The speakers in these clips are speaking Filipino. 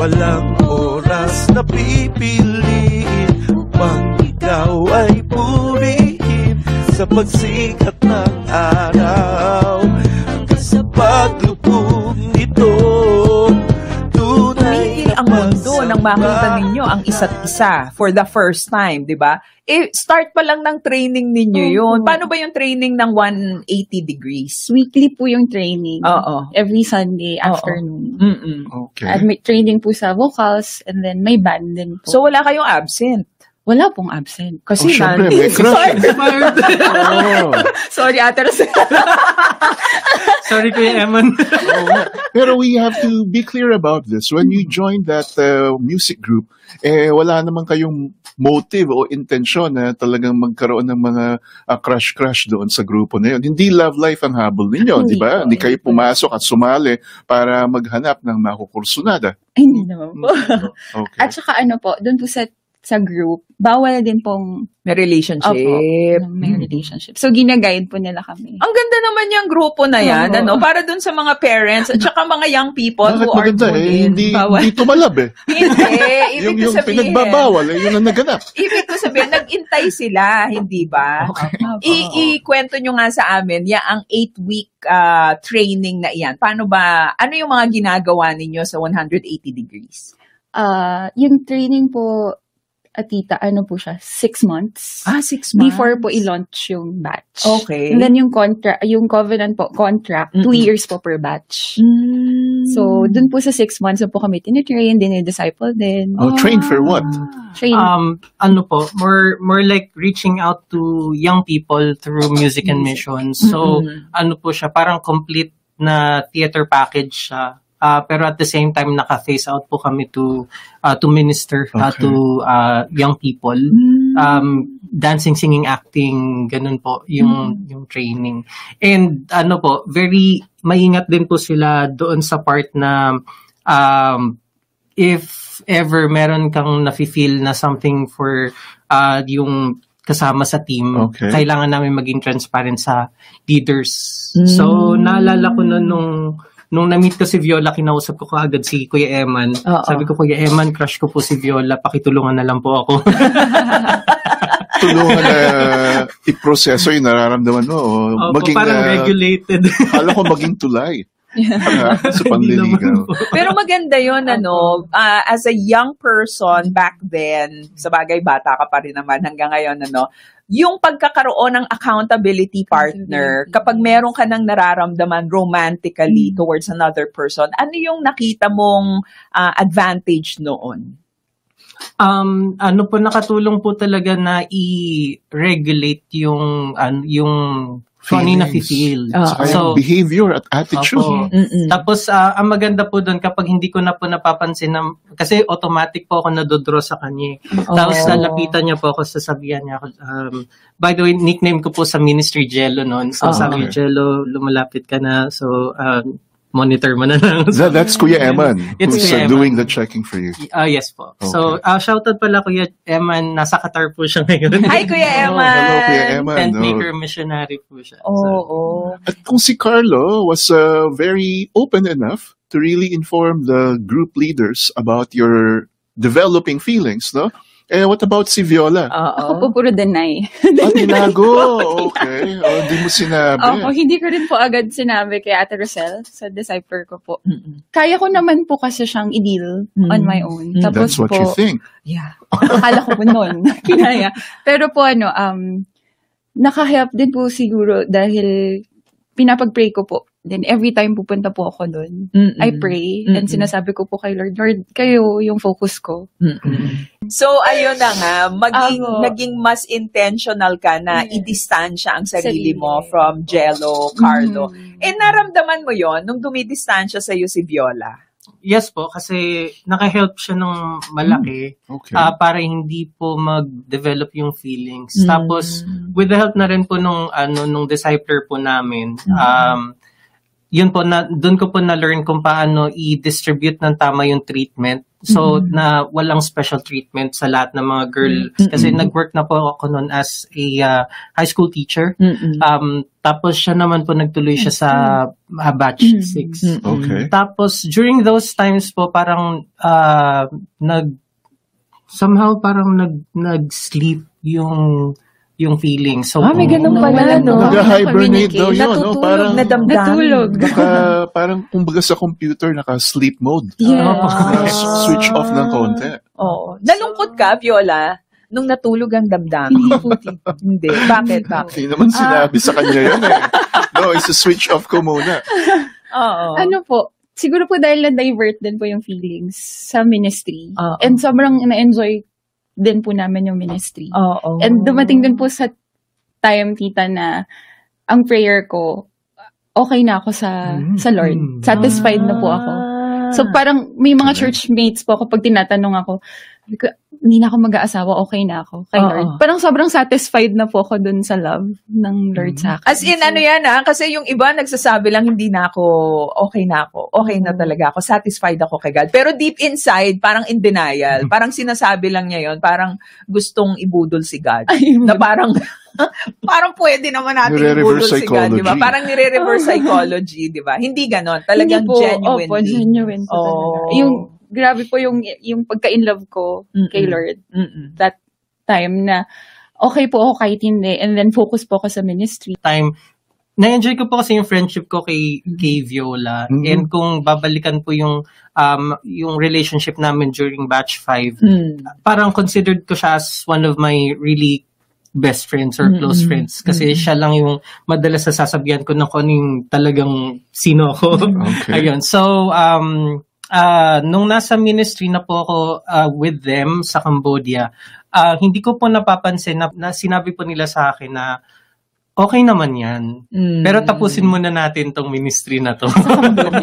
walang oras na pipiliin upang ikaw ay purihin sa pagsikat ng araw. Hanggang sa paglubog nito, tunay ang mundo nang makita ninyo ang isa't isa for the first time, di ba? Start pa lang ng training ninyo yun. Paano ba yung training ng 180 degrees? Weekly po yung training. Oo. Every Sunday afternoon. Okay. At may training po sa vocals and then may band din po. So wala kayong absent? Wala pong absent. Kasi syempre, may crush. Sorry, Ate Rosel. Sorry, Kuya Eman. Pero we have to be clear about this. When you joined that music group, wala naman kayong motive o intensyon na talagang magkaroon ng mga crush-crush doon sa grupo na yun. Hindi love life ang habol ninyo, di ba? Hindi kayo pumasok at sumali para maghanap ng makukursunada. Hindi naman po. Okay. At saka ano po, doon po sa group, bawal din pong may relationship. May relationship. So, gina-guide po nila kami. Ang ganda naman yung grupo na yan, para dun sa mga parents at saka mga young people who are doing. Hindi tumalab Hindi. Ibig yung sabihin, pinagbabawal, yun ang naganap. Ibig ko sabihin, nag-intay sila, hindi ba? Ikwento nyo nga sa amin, ang 8-week training na iyan. Paano ba, ano yung mga ginagawa ninyo sa 180 degrees? Yung training po, Tita, ano po siya? 6 months. 6 months. Before po i-launch yung batch. Okay. And then yung covenant po, contract, 2 years po per batch. So, dun po sa 6 months po kami tinitrain, dinidisciple din. Train for what? Train. Ano po, more like reaching out to young people through music and missions. So, ano po siya, parang complete na theater package siya. Pero at the same time, naka-phase out po kami to minister to young people. Dancing, singing, acting, ganun po yung training. And ano po, very maingat din po sila doon sa part na if ever meron kang nafe-feel na something for yung kasama sa team, kailangan namin maging transparent sa leaders. So, naalala ko na nung na-meet ko si Viola, kinausap ko kaagad si Kuya Eman. Sabi ko, Kuya Eman, crush ko po si Viola, pakitulungan na lang po ako. Tulungan na i-proseso yung nararamdaman mo. Maging, parang regulated. Alam ko maging tulay. Sa panliligaw. Pero maganda yun, as a young person back then, sa bagay bata ka pa rin naman hanggang ngayon, yung pagkakaroon ng accountability partner, kapag meron ka ng nararamdaman romantically towards another person, ano yung nakita mong advantage noon? Ano po, nakatulong po talaga na i-regulate yung ano yung nafe-feel. So, behavior at attitude. Tapos, ang maganda po doon, kapag hindi ko na po napapansin, kasi automatic po ako nadodraw sa kanya. Tapos, nalapitan niya po ako, sasabihan niya ako, by the way, nickname ko po sa ministry, Jello noon. So, sabi Jello, lumalapit ka na. So, monitor mo na lang. That's Kuya Eman who's doing the checking for you. Yes po. Okay. So, shoutout pala Kuya Eman. Nasa Qatar po siya ngayon. Hi, Kuya Eman! Hello, Kuya Eman. Tent maker missionary po siya. At kung si Carlo was very open enough to really inform the group leaders about your developing feelings, no? What about si Viola? Ako po puro deny. Tinago. Okay. Hindi mo sinabi. Hindi ko rin po agad sinabi kay Ate Rosel sa disciple ko po. Kaya ko naman po kasi siyang i-deal on my own. Tapos that's what you think. Yeah. Akala ko po noon. Kinaya. Pero po naka-help din po siguro dahil pinapag-pray ko po. Then every time pupunta po ako doon, I pray and sinasabi ko po kay Lord, kayo yung focus ko. So, ayun na nga, naging mas intentional ka na i-distansya ang sarili mo from Jello, Carlo. Naramdaman mo yon nung dumidistansya sa'yo si Viola? Yes po, kasi naka-help siya ng malaki para hindi po mag-develop yung feelings. Tapos, with the help na rin po nung discipler po namin, yun po, doon ko po na-learn kung paano i-distribute ng tama yung treatment. So, na walang special treatment sa lahat ng mga girls. Kasi nag-work na po ako noon as a high school teacher. Tapos siya naman po nagtuloy siya sa batch 6. Okay. Tapos, during those times po, parang somehow parang nag-sleep yung feeling. So, may ganun pala, no? Nag-hibernate daw yun, no? Parang, Natulog. parang kumbaga sa computer, naka-sleep mode. Yes. Switch off ng konti. Oo. Nalungkot ka, Viola, nung natulog ang damdamin? Hindi po, tita. Hindi. Bakit? Hindi naman sinabi sa kanya yun eh. No, isa-switch off ko muna. Oo. Ano po, siguro po dahil na-divert din po yung feelings sa ministry. Oo. And sobrang na-enjoy din po namin yung ministry. Oo. And dumating din po sa time, tita, na ang prayer ko, okay na ako sa Lord. Satisfied na po ako. So parang may mga churchmates po ako pag tinatanong ako, hindi na ako mag-aasawa, okay na ako kay Lord. Parang sobrang satisfied na po ako dun sa love ng Lord sa akin. As in, ano yan kasi yung iba nagsasabi lang, hindi na ako, okay na ako. Okay na talaga ako. Satisfied ako kay God. Pero deep inside, parang in denial. Parang sinasabi lang niya yon, parang gustong ibudol si God. Na parang, parang pwede naman natin ibudol si God, di ba? Parang nire-reverse psychology, di ba? Hindi ganon. Talagang po, genuinely. Opo, genuine po talaga. Yung, grabe po yung pagka-in-love ko kay Lord. That time na, okay po ako kahit hindi. And then focus po ako sa ministry. Time, na-enjoy ko po kasi yung friendship ko kay Viola. And kung babalikan po yung relationship namin during batch 5, parang considered ko siya as one of my really best friends or close friends. Kasi siya lang yung madalas na sasabihan ko na kung ano yung talagang sino ako. Okay. Ayun. So, nung nasa ministry na po ako with them sa Cambodia, hindi ko po napapansin na sinabi po nila sa akin na okay naman yan. Pero tapusin muna natin tong ministry na to.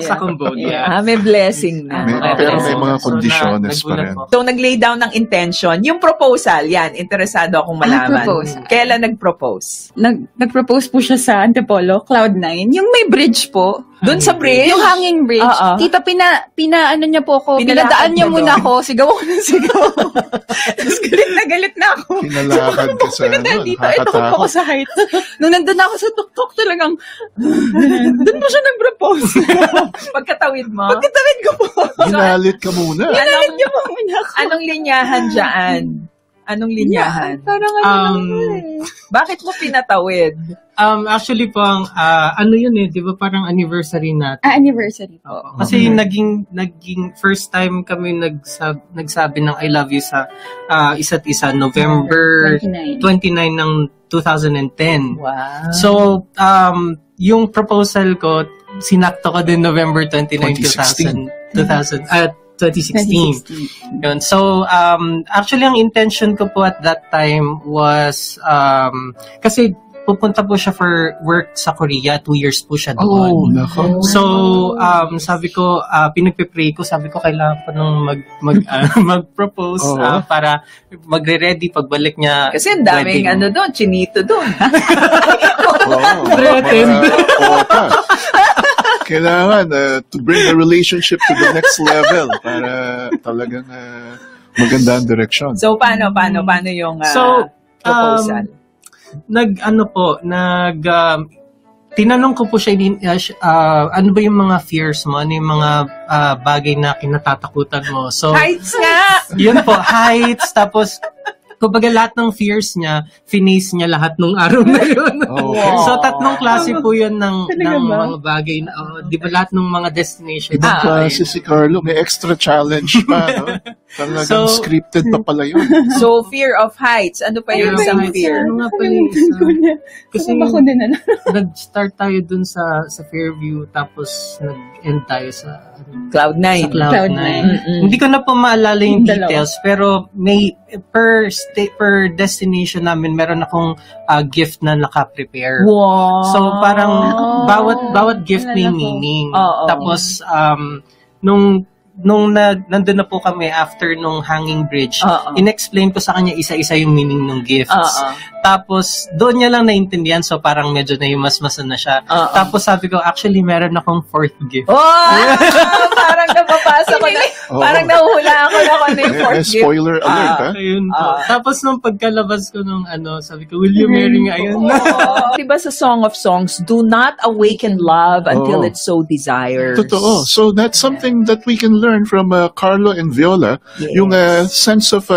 Sa Cambodia. May blessing na. Pero may mga conditions pa rin. So, nag-lay down ng intention. Yung proposal, yan, interesado akong malaman. Kailan nag-propose? Nag-propose po siya sa Antipolo, Cloud9. Yung may bridge po. Doon sa bridge? Yung hanging bridge. Tita, ano niya po ako, pinadaan niya muna ako, sigaw ako ng sigaw. Tapos galit na ako. Pinalakad ka sa Dito, ito ko ako sa height. Nung nandun ako sa tuktok, talagang, doon po siya nag-propose. Pagkatawid mo? Pagkatawid ko po. Ginalit ka muna. Ginalit niya po muna ako. Anong linyahan dyan? Anong linyahan? Parang Bakit mo pinatawid? Actually po, ano yun di ba parang anniversary natin? Anniversary po. Kasi naging first time kami nagsabi ng I love you sa isa't isa, November 29 ng 2010. Wow. So, yung proposal ko, sinakto ko din November 29, 2016. Yun. So, actually, ang intention ko po at that time was, kasi pupunta po siya for work sa Korea. 2 years po siya doon. Nako. So, sabi ko, pinagpipray ko, sabi ko, kailangan ko nung mag-propose para magre-ready pagbalik niya. Kasi ang daming doon, chinito doon. Threatened. Kailangan to bring the relationship to the next level para talagang maganda ang direction. So, paano yung proposal? Tinanong ko po siya, ano ba yung mga fears mo? Ano yung mga bagay na kinatatakutan mo? So, heights nga! Yun po, heights, tapos kumbaga lahat ng fears niya, finish niya lahat nung araw na yun. So, 3 klase po yun ng mga bagay. Di ba lahat ng mga destinations? Ibang klase si Carlo. May extra challenge pa, no? Talagang scripted pa pala yun. So, fear of heights. Ano pa yung isang fear? Ano nga pala yung isa? Kasi nag-start tayo dun sa Fairview, tapos nag-end tayo sa Cloud9. Hindi ko na po maalala yung details, pero may per destination namin meron akong gift na naka-prepare. Wow. So parang bawat gift may meaning. Tapos nung nung nandun na po kami after nung hanging bridge, in-explain ko sa kanya isa-isa yung meaning ng gifts. Tapos, doon niya lang naintindihan, so parang medyo naimasmasan na siya. Tapos sabi ko, actually, meron akong fourth gift. Parang napapasa ko na, parang nahuhula ako na ano yung fourth gift. Spoiler alert, ha? Ayun po. Tapos nung pagkalabas ko nung sabi ko, will you marry me? Ayun na. Diba sa Song of Songs, do not awaken love until it so desires. Totoo. So that's something that we can learn from Carlo and Viola, yung sense of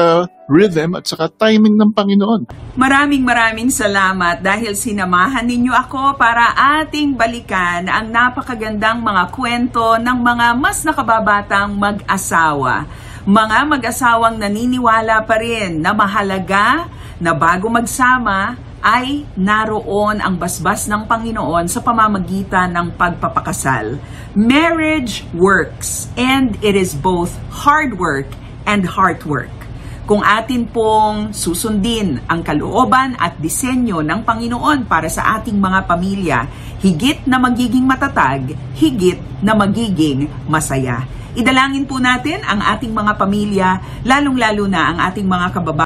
rhythm at saka timing ng Panginoon. Maraming salamat dahil sinamahan ninyo ako para ating balikan ang napakagandang mga kwento ng mga mas nakababatang mag-asawa. Mga mag-asawang naniniwala pa rin na mahalaga na bago magsama ay naroon ang basbas ng Panginoon sa pamamagitan ng pagpapakasal. Marriage works, and it is both hard work and heart work. Kung atin pong susundin ang kalooban at disenyo ng Panginoon para sa ating mga pamilya, higit na magiging matatag, higit na magiging masaya. Idalangin po natin ang ating mga pamilya, lalong-lalo na ang ating mga kababayan